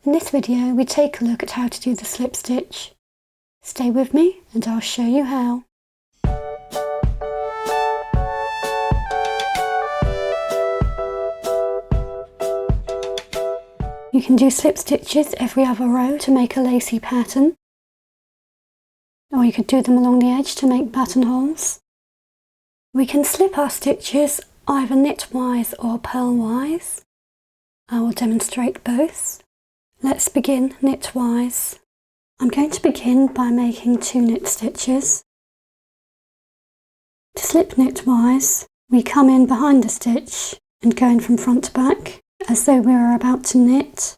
In this video we take a look at how to do the slip stitch. Stay with me and I'll show you how. You can do slip stitches every other row to make a lacy pattern, or you could do them along the edge to make buttonholes. We can slip our stitches either knitwise or purlwise. I will demonstrate both. Let's begin knitwise. I'm going to begin by making 2 knit stitches. To slip knitwise, we come in behind the stitch and go in from front to back as though we were about to knit,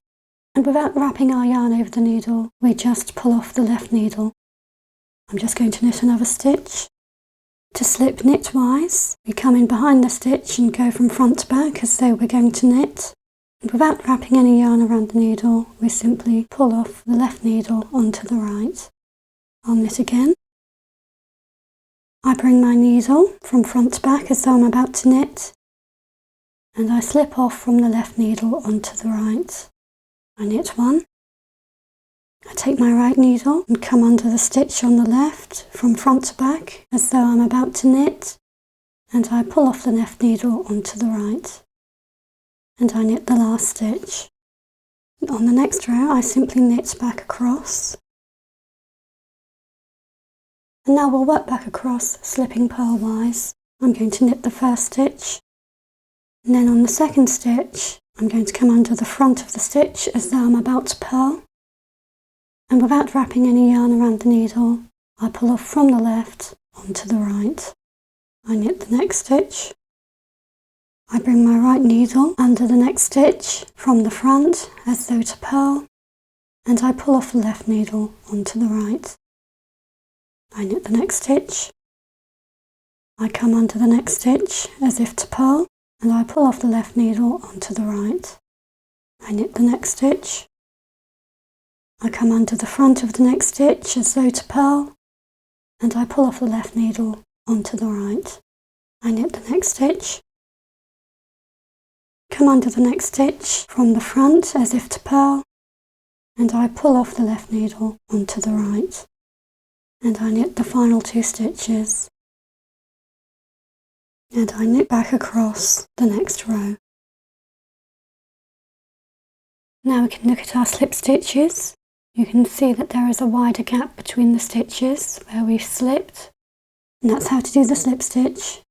and without wrapping our yarn over the needle, we just pull off the left needle. I'm just going to knit another stitch. To slip knitwise, we come in behind the stitch and go from front to back as though we're going to knit. And without wrapping any yarn around the needle, we simply pull off the left needle onto the right. I'll knit again. I bring my needle from front to back as though I'm about to knit, and I slip off from the left needle onto the right. I knit 1. I take my right needle and come under the stitch on the left from front to back as though I'm about to knit, and I pull off the left needle onto the right. And I knit the last stitch. On the next row I simply knit back across. And now we'll work back across, slipping purlwise. I'm going to knit the first stitch, and then on the second stitch I'm going to come under the front of the stitch as though I'm about to purl, and without wrapping any yarn around the needle, I pull off from the left onto the right. I knit the next stitch. I bring my right needle under the next stitch from the front as though to purl, and I pull off the left needle onto the right. I knit the next stitch. I come under the next stitch as if to purl, and I pull off the left needle onto the right. I knit the next stitch. I come under the front of the next stitch as though to purl, and I pull off the left needle onto the right. I knit the next stitch. Come under the next stitch from the front as if to purl, and I pull off the left needle onto the right, and I knit the final 2 stitches, and I knit back across the next row. Now we can look at our slip stitches. You can see that there is a wider gap between the stitches where we've slipped, and that's how to do the slip stitch.